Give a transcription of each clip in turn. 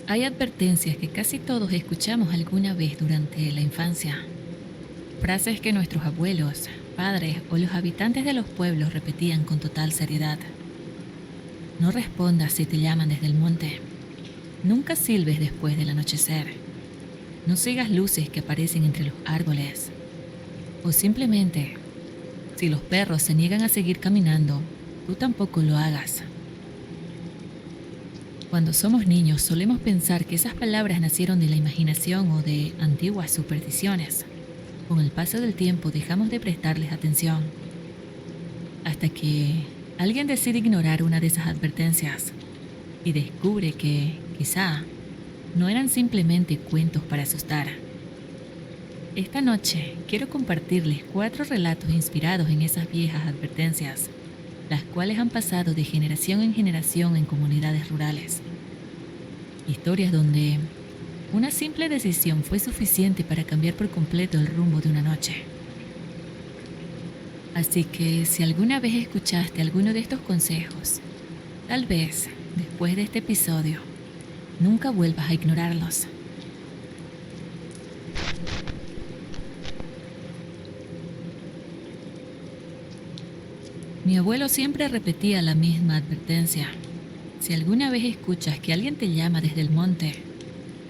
Hay advertencias que casi todos escuchamos alguna vez durante la infancia. Frases que nuestros abuelos, padres o los habitantes de los pueblos repetían con total seriedad. No respondas si te llaman desde el monte. Nunca silbes después del anochecer. No sigas luces que aparecen entre los árboles. O simplemente, si los perros se niegan a seguir caminando, tú tampoco lo hagas. Cuando somos niños solemos pensar que esas palabras nacieron de la imaginación o de antiguas supersticiones. Con el paso del tiempo dejamos de prestarles atención, hasta que alguien decide ignorar una de esas advertencias y descubre que, quizá, no eran simplemente cuentos para asustar. Esta noche quiero compartirles 4 relatos inspirados en esas viejas advertencias, las cuales han pasado de generación en generación en comunidades rurales. Historias donde una simple decisión fue suficiente para cambiar por completo el rumbo de una noche. Así que si alguna vez escuchaste alguno de estos consejos, tal vez, después de este episodio, nunca vuelvas a ignorarlos. Mi abuelo siempre repetía la misma advertencia. Si alguna vez escuchas que alguien te llama desde el monte,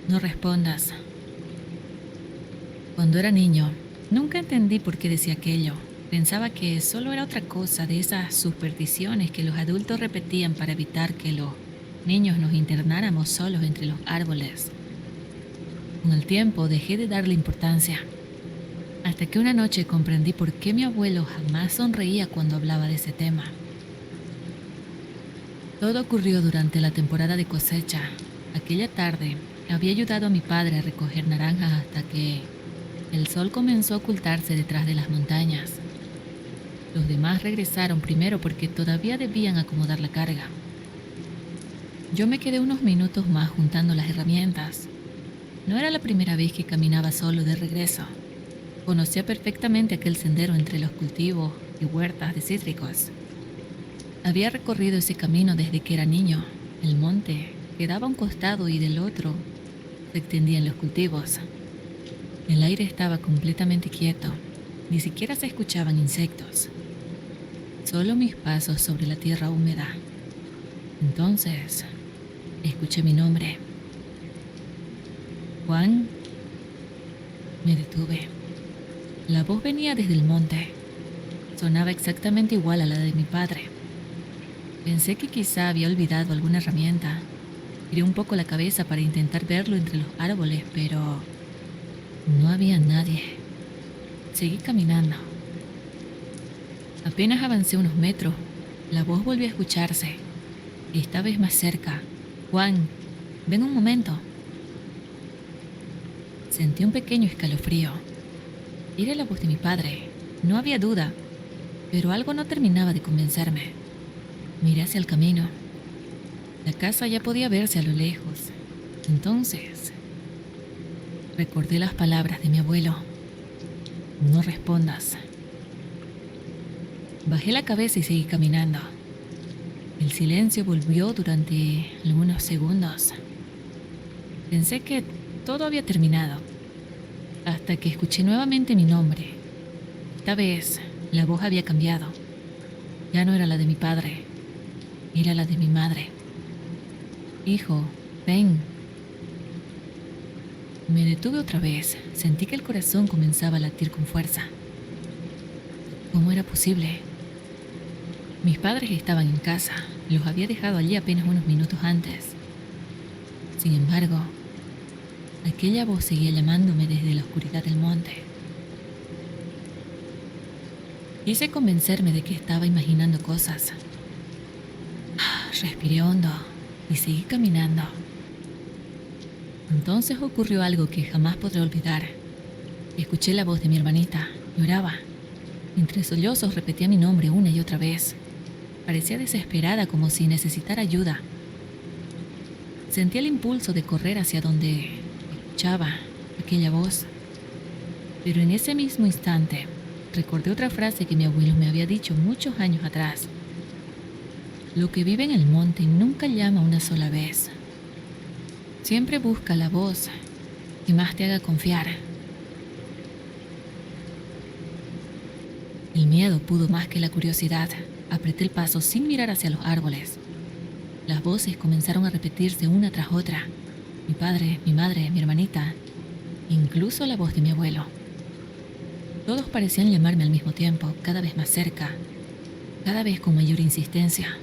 no respondas. Cuando era niño, nunca entendí por qué decía aquello. Pensaba que solo era otra cosa de esas supersticiones que los adultos repetían para evitar que los niños nos internáramos solos entre los árboles. Con el tiempo dejé de darle importancia, hasta que una noche comprendí por qué mi abuelo jamás sonreía cuando hablaba de ese tema. Todo ocurrió durante la temporada de cosecha. Aquella tarde había ayudado a mi padre a recoger naranjas hasta que el sol comenzó a ocultarse detrás de las montañas. Los demás regresaron primero porque todavía debían acomodar la carga. Yo me quedé unos minutos más juntando las herramientas. No era la primera vez que caminaba solo de regreso. Conocía perfectamente aquel sendero entre los cultivos y huertas de cítricos. Había recorrido ese camino desde que era niño. El monte quedaba a un costado y del otro se extendían los cultivos. El aire estaba completamente quieto. Ni siquiera se escuchaban insectos. Solo mis pasos sobre la tierra húmeda. Entonces, escuché mi nombre. Juan. Me detuve. La voz venía desde el monte. Sonaba exactamente igual a la de mi padre. Pensé que quizá había olvidado alguna herramienta. Giré un poco la cabeza para intentar verlo entre los árboles, pero no había nadie. Seguí caminando. Apenas avancé unos metros, la voz volvió a escucharse, esta vez más cerca. Juan, ven un momento. Sentí un pequeño escalofrío. Era la voz de mi padre, no había duda, pero algo no terminaba de convencerme. Miré hacia el camino. La casa ya podía verse a lo lejos. Entonces, recordé las palabras de mi abuelo. No respondas. Bajé la cabeza y seguí caminando. El silencio volvió durante algunos segundos. Pensé que todo había terminado, hasta que escuché nuevamente mi nombre. Esta vez, la voz había cambiado. Ya no era la de mi padre, era la de mi madre. Hijo, ven. Me detuve otra vez. Sentí que el corazón comenzaba a latir con fuerza. ¿Cómo era posible? Mis padres estaban en casa. Los había dejado allí apenas unos minutos antes. Sin embargo, aquella voz seguía llamándome desde la oscuridad del monte. Quise convencerme de que estaba imaginando cosas. Respiré hondo y seguí caminando. Entonces ocurrió algo que jamás podré olvidar. Escuché la voz de mi hermanita. Lloraba. Entre sollozos repetía mi nombre una y otra vez. Parecía desesperada, como si necesitara ayuda. Sentí el impulso de correr hacia donde escuchaba aquella voz. Pero en ese mismo instante, recordé otra frase que mi abuelo me había dicho muchos años atrás. Lo que vive en el monte nunca llama una sola vez. Siempre busca la voz que más te haga confiar. El miedo pudo más que la curiosidad. Apreté el paso sin mirar hacia los árboles. Las voces comenzaron a repetirse una tras otra. Mi padre, mi madre, mi hermanita, incluso la voz de mi abuelo. Todos parecían llamarme al mismo tiempo, cada vez más cerca, cada vez con mayor insistencia.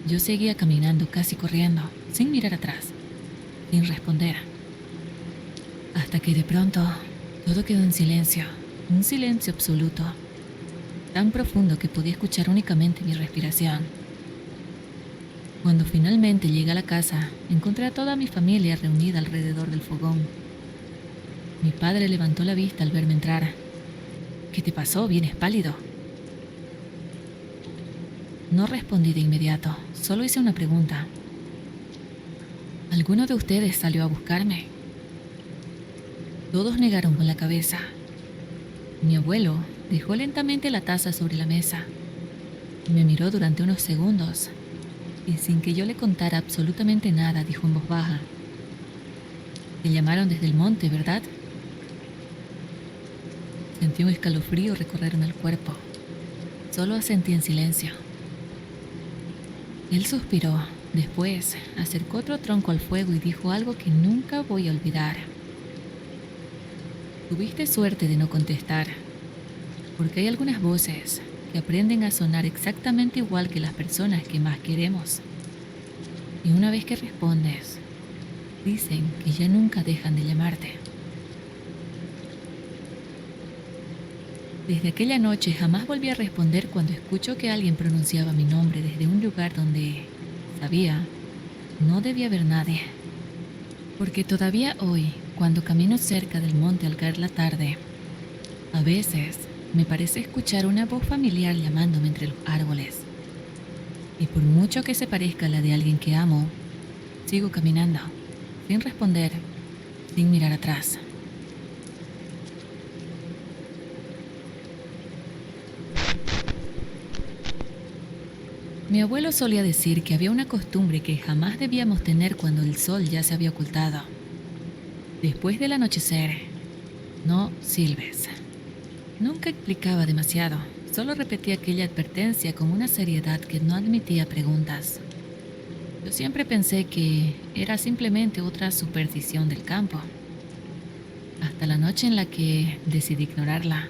Yo seguía caminando, casi corriendo, sin mirar atrás, sin responder. Hasta que de pronto todo quedó en silencio, un silencio absoluto, tan profundo que podía escuchar únicamente mi respiración. Cuando finalmente llegué a la casa, encontré a toda mi familia reunida alrededor del fogón. Mi padre levantó la vista al verme entrar. ¿Qué te pasó? ¿Vienes pálido? No respondí de inmediato, solo hice una pregunta. ¿Alguno de ustedes salió a buscarme? Todos negaron con la cabeza. Mi abuelo dejó lentamente la taza sobre la mesa. Me miró durante unos segundos y sin que yo le contara absolutamente nada, dijo en voz baja. Te llamaron desde el monte, ¿verdad? Sentí un escalofrío recorrerme el cuerpo. Solo asentí en silencio. Él suspiró. Después acercó otro tronco al fuego y dijo algo que nunca voy a olvidar. Tuviste suerte de no contestar, porque hay algunas voces que aprenden a sonar exactamente igual que las personas que más queremos. Y una vez que respondes, dicen que ya nunca dejan de llamarte. Desde aquella noche jamás volví a responder cuando escucho que alguien pronunciaba mi nombre desde un lugar donde, sabía, no debía haber nadie. Porque todavía hoy, cuando camino cerca del monte al caer la tarde, a veces me parece escuchar una voz familiar llamándome entre los árboles. Y por mucho que se parezca a la de alguien que amo, sigo caminando, sin responder, sin mirar atrás. Mi abuelo solía decir que había una costumbre que jamás debíamos tener cuando el sol ya se había ocultado. Después del anochecer, no silbes. Nunca explicaba demasiado, solo repetía aquella advertencia con una seriedad que no admitía preguntas. Yo siempre pensé que era simplemente otra superstición del campo, hasta la noche en la que decidí ignorarla.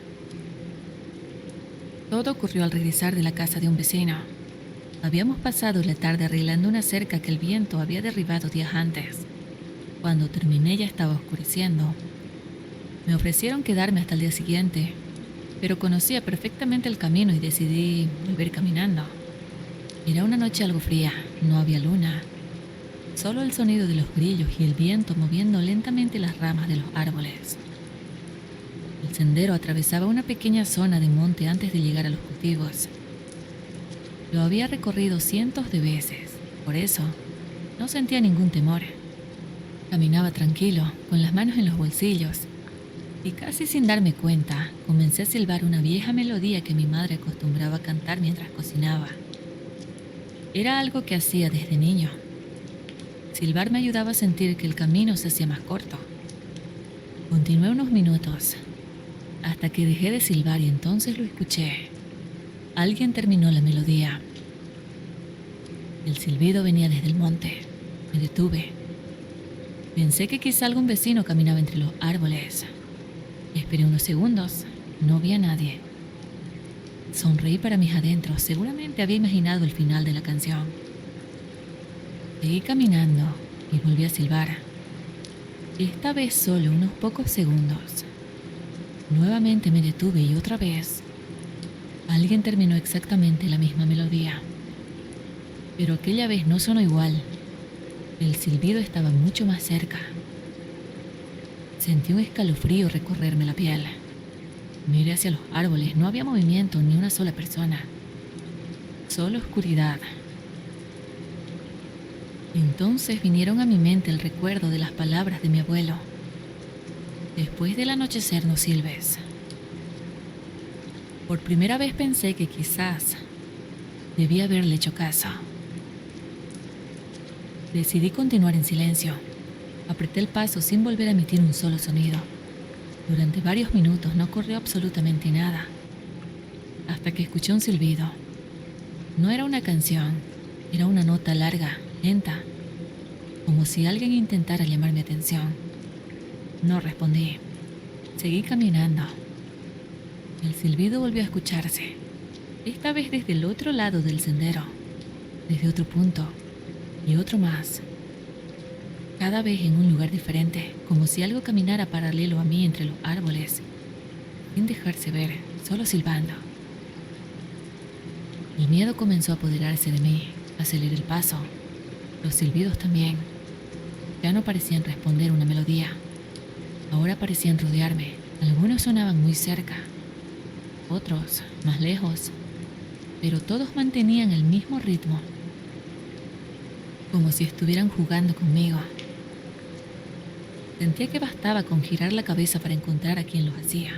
Todo ocurrió al regresar de la casa de un vecino. Habíamos pasado la tarde arreglando una cerca que el viento había derribado días antes. Cuando terminé ya estaba oscureciendo. Me ofrecieron quedarme hasta el día siguiente, pero conocía perfectamente el camino y decidí volver caminando. Era una noche algo fría, no había luna, solo el sonido de los grillos y el viento moviendo lentamente las ramas de los árboles. El sendero atravesaba una pequeña zona de monte antes de llegar a los cultivos. Lo había recorrido cientos de veces, por eso no sentía ningún temor. Caminaba tranquilo, con las manos en los bolsillos, y casi sin darme cuenta, comencé a silbar una vieja melodía que mi madre acostumbraba a cantar mientras cocinaba. Era algo que hacía desde niño. Silbar me ayudaba a sentir que el camino se hacía más corto. Continué unos minutos, hasta que dejé de silbar y entonces lo escuché. Alguien terminó la melodía. El silbido venía desde el monte. Me detuve. Pensé que quizá algún vecino caminaba entre los árboles. Esperé unos segundos. No vi a nadie. Sonreí para mis adentros. Seguramente había imaginado el final de la canción. Seguí caminando y volví a silbar. Esta vez solo unos pocos segundos. Nuevamente me detuve y otra vez alguien terminó exactamente la misma melodía. Pero aquella vez no sonó igual. El silbido estaba mucho más cerca. Sentí un escalofrío recorrerme la piel. Miré hacia los árboles, no había movimiento ni una sola persona. Solo oscuridad. Entonces vinieron a mi mente el recuerdo de las palabras de mi abuelo. Después del anochecer no silbes. Por primera vez pensé que quizás debía haberle hecho caso. Decidí continuar en silencio. Apreté el paso sin volver a emitir un solo sonido. Durante varios minutos no ocurrió absolutamente nada, hasta que escuché un silbido. No era una canción, era una nota larga, lenta, como si alguien intentara llamar mi atención. No respondí. Seguí caminando. El silbido volvió a escucharse, esta vez desde el otro lado del sendero, desde otro punto y otro más. Cada vez en un lugar diferente, como si algo caminara paralelo a mí entre los árboles, sin dejarse ver, solo silbando. El miedo comenzó a apoderarse de mí, aceleré el paso. Los silbidos también. Ya no parecían responder una melodía. Ahora parecían rodearme. Algunos sonaban muy cerca, otros más lejos, pero todos mantenían el mismo ritmo, como si estuvieran jugando conmigo. Sentía que bastaba con girar la cabeza para encontrar a quien los hacía,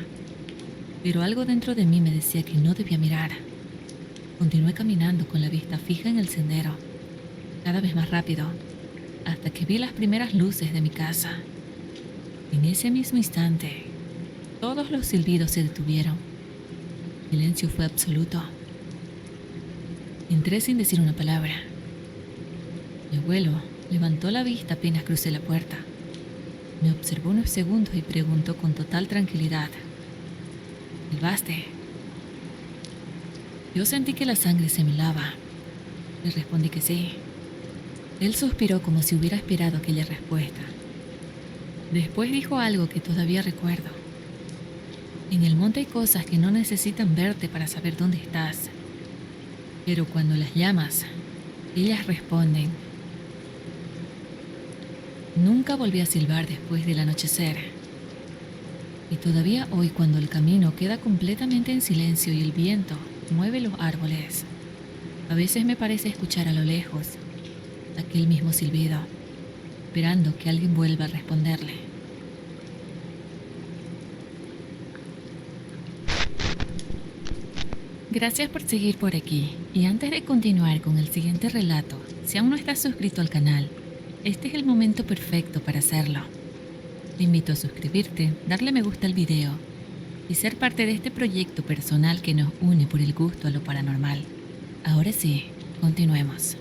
pero algo dentro de mí me decía que no debía mirar. Continué caminando con la vista fija en el sendero, cada vez más rápido, hasta que vi las primeras luces de mi casa. En ese mismo instante, todos los silbidos se detuvieron. El silencio fue absoluto. Entré sin decir una palabra. Mi abuelo levantó la vista apenas crucé la puerta. Me observó unos segundos y preguntó con total tranquilidad: ¿silbaste? Yo sentí que la sangre se me helaba. Le respondí que sí. Él suspiró como si hubiera esperado aquella respuesta. Después dijo algo que todavía recuerdo: en el monte hay cosas que no necesitan verte para saber dónde estás, pero cuando las llamas, ellas responden. Nunca volví a silbar después del anochecer. Y todavía hoy, cuando el camino queda completamente en silencio y el viento mueve los árboles, a veces me parece escuchar a lo lejos aquel mismo silbido, esperando que alguien vuelva a responderle. Gracias por seguir por aquí. Y antes de continuar con el siguiente relato, si aún no estás suscrito al canal, este es el momento perfecto para hacerlo. Te invito a suscribirte, darle me gusta al video y ser parte de este proyecto personal que nos une por el gusto a lo paranormal. Ahora sí, continuemos.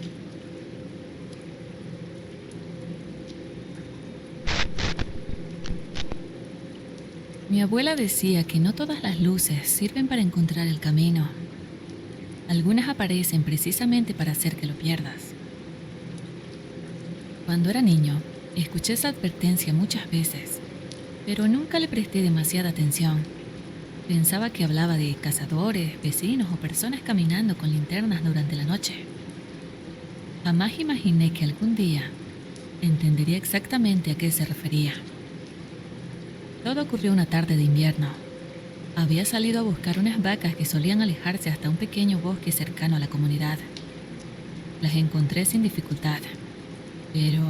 Mi abuela decía que no todas las luces sirven para encontrar el camino. Algunas aparecen precisamente para hacer que lo pierdas. Cuando era niño, escuché esa advertencia muchas veces, pero nunca le presté demasiada atención. Pensaba que hablaba de cazadores, vecinos o personas caminando con linternas durante la noche. Jamás imaginé que algún día entendería exactamente a qué se refería. Todo ocurrió una tarde de invierno. Había salido a buscar unas vacas que solían alejarse hasta un pequeño bosque cercano a la comunidad. Las encontré sin dificultad, pero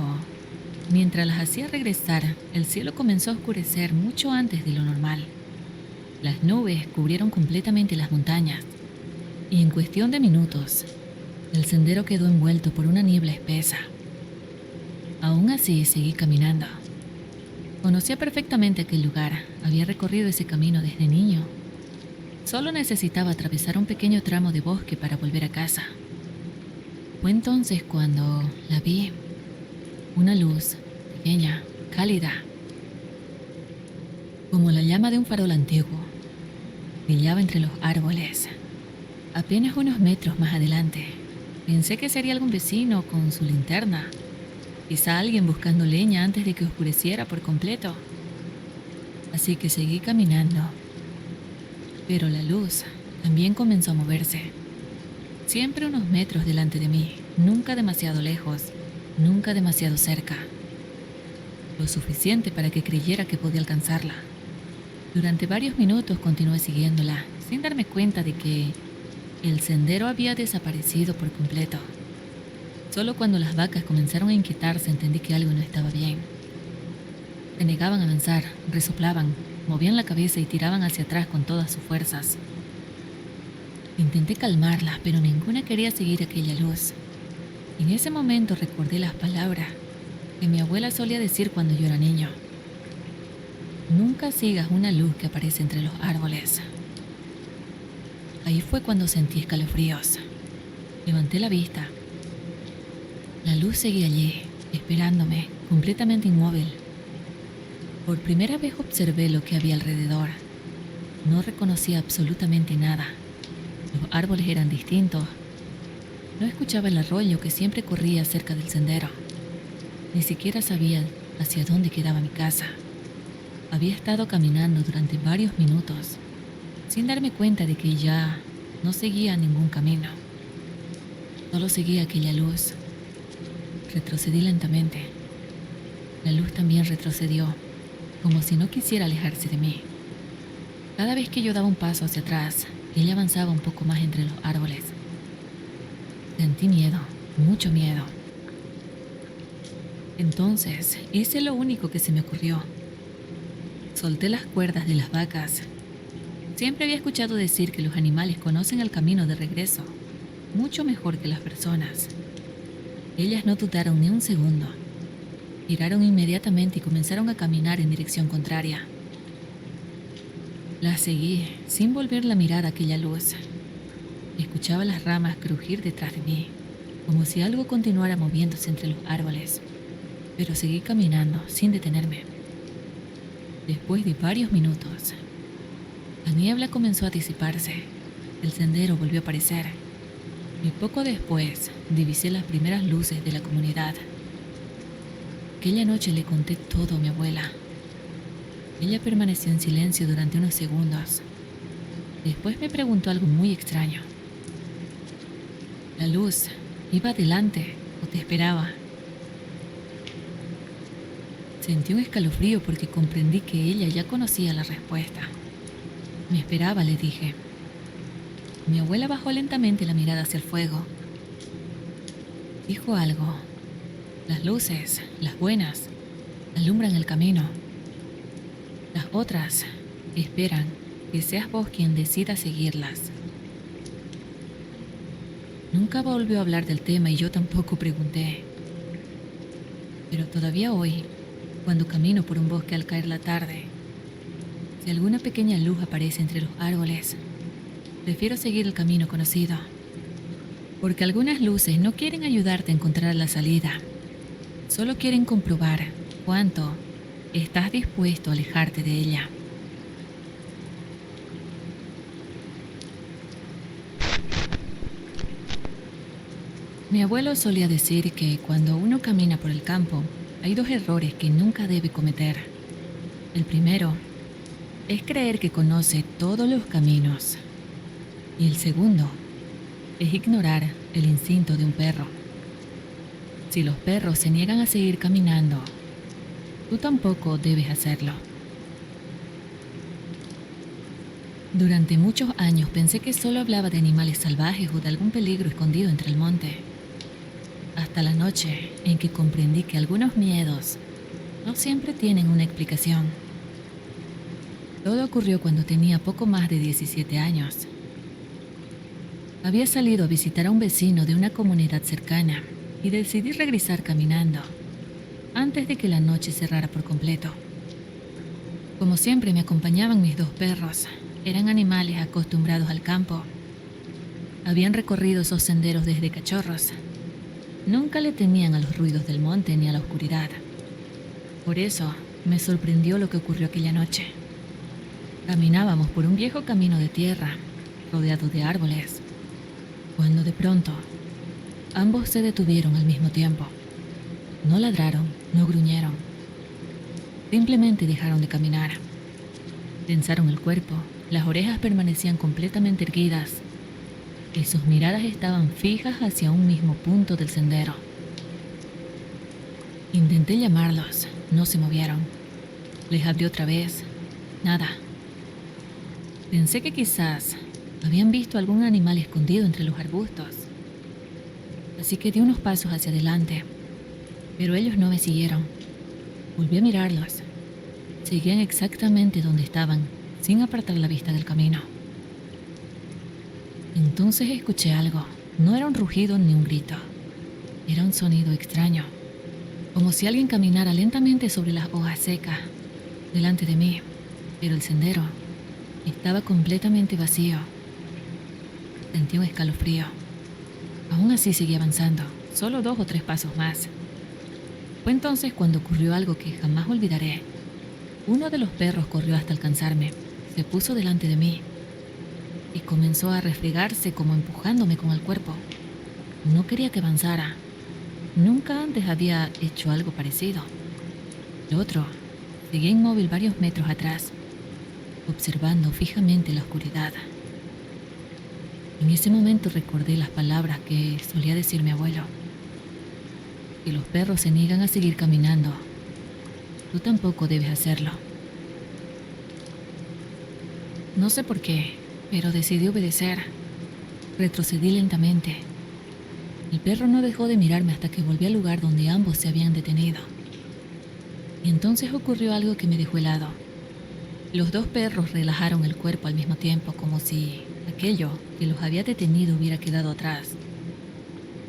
mientras las hacía regresar, el cielo comenzó a oscurecer mucho antes de lo normal. Las nubes cubrieron completamente las montañas, y en cuestión de minutos, el sendero quedó envuelto por una niebla espesa. Aún así, seguí caminando. Conocía perfectamente aquel lugar, había recorrido ese camino desde niño. Solo necesitaba atravesar un pequeño tramo de bosque para volver a casa. Fue entonces cuando la vi. Una luz, pequeña, cálida, como la llama de un farol antiguo. Brillaba entre los árboles. Apenas unos metros más adelante, pensé que sería algún vecino con su linterna. Quizá alguien buscando leña antes de que oscureciera por completo. Así que seguí caminando. Pero la luz también comenzó a moverse. Siempre unos metros delante de mí, nunca demasiado lejos, nunca demasiado cerca. Lo suficiente para que creyera que podía alcanzarla. Durante varios minutos continué siguiéndola, sin darme cuenta de que el sendero había desaparecido por completo. Solo cuando las vacas comenzaron a inquietarse entendí que algo no estaba bien. Se negaban a avanzar, resoplaban, movían la cabeza y tiraban hacia atrás con todas sus fuerzas. Intenté calmarlas, pero ninguna quería seguir aquella luz. En ese momento recordé las palabras que mi abuela solía decir cuando yo era niño. Nunca sigas una luz que aparece entre los árboles. Ahí fue cuando sentí escalofríos. Levanté la vista. La luz seguía allí, esperándome, completamente inmóvil. Por primera vez observé lo que había alrededor. No reconocía absolutamente nada. Los árboles eran distintos. No escuchaba el arroyo que siempre corría cerca del sendero. Ni siquiera sabía hacia dónde quedaba mi casa. Había estado caminando durante varios minutos, sin darme cuenta de que ya no seguía ningún camino. Solo seguía aquella luz. Retrocedí lentamente. La luz también retrocedió, como si no quisiera alejarse de mí. Cada vez que yo daba un paso hacia atrás, ella avanzaba un poco más entre los árboles. Sentí miedo, mucho miedo. Entonces, hice lo único que se me ocurrió. Solté las cuerdas de las vacas. Siempre había escuchado decir que los animales conocen el camino de regreso, mucho mejor que las personas. Ellas no dudaron ni un segundo. Giraron inmediatamente y comenzaron a caminar en dirección contraria. Las seguí, sin volver la mirada a aquella luz. Escuchaba las ramas crujir detrás de mí, como si algo continuara moviéndose entre los árboles, pero seguí caminando sin detenerme. Después de varios minutos, la niebla comenzó a disiparse, el sendero volvió a aparecer, y poco después divisé las primeras luces de la comunidad. Aquella noche le conté todo a mi abuela. Ella permaneció en silencio durante unos segundos. Después me preguntó algo muy extraño. ¿La luz iba adelante o te esperaba? Sentí un escalofrío porque comprendí que ella ya conocía la respuesta. Me esperaba, le dije. Mi abuela bajó lentamente la mirada hacia el fuego. Dijo algo. Las luces, las buenas, alumbran el camino. Las otras esperan que seas vos quien decida seguirlas. Nunca volvió a hablar del tema y yo tampoco pregunté. Pero todavía hoy, cuando camino por un bosque al caer la tarde, si alguna pequeña luz aparece entre los árboles, prefiero seguir el camino conocido. Porque algunas luces no quieren ayudarte a encontrar la salida. Solo quieren comprobar cuánto estás dispuesto a alejarte de ella. Mi abuelo solía decir que cuando uno camina por el campo, hay dos errores que nunca debe cometer. El primero es creer que conoce todos los caminos. Y el segundo es ignorar el instinto de un perro. Si los perros se niegan a seguir caminando, tú tampoco debes hacerlo. Durante muchos años pensé que solo hablaba de animales salvajes o de algún peligro escondido entre el monte. Hasta la noche en que comprendí que algunos miedos no siempre tienen una explicación. Todo ocurrió cuando tenía poco más de 17 años. Había salido a visitar a un vecino de una comunidad cercana y decidí regresar caminando antes de que la noche cerrara por completo. Como siempre me acompañaban mis dos perros. Eran animales acostumbrados al campo. Habían recorrido esos senderos desde cachorros. Nunca le temían a los ruidos del monte ni a la oscuridad. Por eso me sorprendió lo que ocurrió aquella noche. Caminábamos por un viejo camino de tierra, rodeado de árboles, cuando de pronto ambos se detuvieron al mismo tiempo. No ladraron, no gruñeron. Simplemente dejaron de caminar. Tensaron el cuerpo, las orejas permanecían completamente erguidas y sus miradas estaban fijas hacia un mismo punto del sendero. Intenté llamarlos, no se movieron. Les hablé otra vez, nada. Pensé que quizás habían visto algún animal escondido entre los arbustos. Así que di unos pasos hacia adelante, pero ellos no me siguieron. Volví a mirarlos. Seguían exactamente donde estaban, sin apartar la vista del camino. Entonces escuché algo. No era un rugido ni un grito. Era un sonido extraño, como si alguien caminara lentamente sobre las hojas secas delante de mí, pero el sendero estaba completamente vacío. Sentí un escalofrío. Aún así seguí avanzando, solo 2 o 3 pasos más. Fue entonces cuando ocurrió algo que jamás olvidaré. Uno de los perros corrió hasta alcanzarme, se puso delante de mí y comenzó a refregarse como empujándome con el cuerpo. No quería que avanzara. Nunca antes había hecho algo parecido. El otro seguía inmóvil varios metros atrás, observando fijamente la oscuridad. En ese momento recordé las palabras que solía decir mi abuelo. Si los perros se niegan a seguir caminando, tú tampoco debes hacerlo. No sé por qué, pero decidí obedecer. Retrocedí lentamente. El perro no dejó de mirarme hasta que volví al lugar donde ambos se habían detenido. Y entonces ocurrió algo que me dejó helado. Los 2 perros relajaron el cuerpo al mismo tiempo, como si aquello que los había detenido hubiera quedado atrás.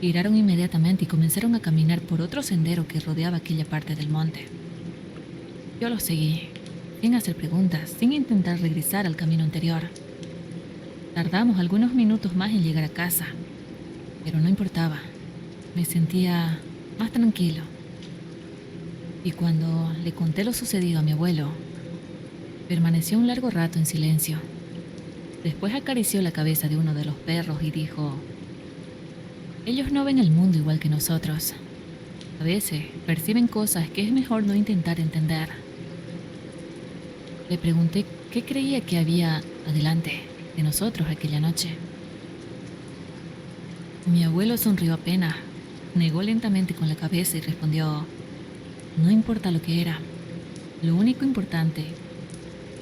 Giraron inmediatamente y comenzaron a caminar por otro sendero que rodeaba aquella parte del monte. Yo los seguí, sin hacer preguntas, sin intentar regresar al camino anterior. Tardamos algunos minutos más en llegar a casa, pero no importaba. Me sentía más tranquilo. Y cuando le conté lo sucedido a mi abuelo, permaneció un largo rato en silencio. Después acarició la cabeza de uno de los perros y dijo: ellos no ven el mundo igual que nosotros. A veces perciben cosas que es mejor no intentar entender. Le pregunté qué creía que había adelante de nosotros aquella noche. Mi abuelo sonrió apenas, negó lentamente con la cabeza y respondió: no importa lo que era. Lo único importante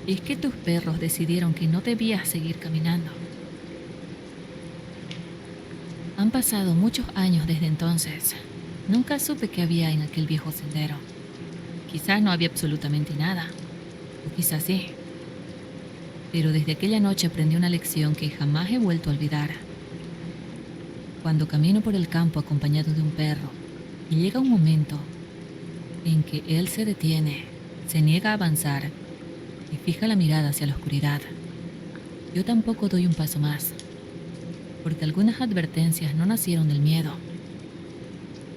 es que tus perros decidieron que no debías seguir caminando. Han pasado muchos años desde entonces. Nunca supe qué había en aquel viejo sendero. Quizás no había absolutamente nada, o quizás sí. Pero desde aquella noche aprendí una lección que jamás he vuelto a olvidar. Cuando camino por el campo acompañado de un perro, y llega un momento en que él se detiene, se niega a avanzar y fija la mirada hacia la oscuridad, yo tampoco doy un paso más. Porque algunas advertencias no nacieron del miedo.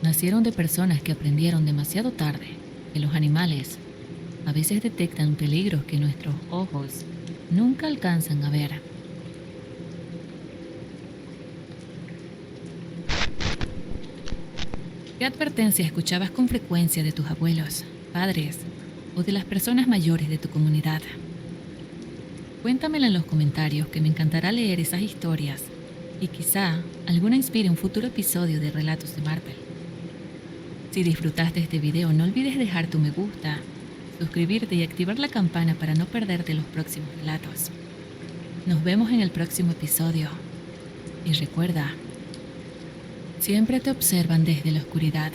Nacieron de personas que aprendieron demasiado tarde que los animales a veces detectan peligros que nuestros ojos nunca alcanzan a ver. ¿Qué advertencia escuchabas con frecuencia de tus abuelos, padres o de las personas mayores de tu comunidad? Cuéntamela en los comentarios, que me encantará leer esas historias y quizá alguna inspire un futuro episodio de Relatos de Marvel. Si disfrutaste este video, no olvides dejar tu me gusta, suscribirte y activar la campana para no perderte los próximos relatos. Nos vemos en el próximo episodio. Y recuerda, siempre te observan desde la oscuridad.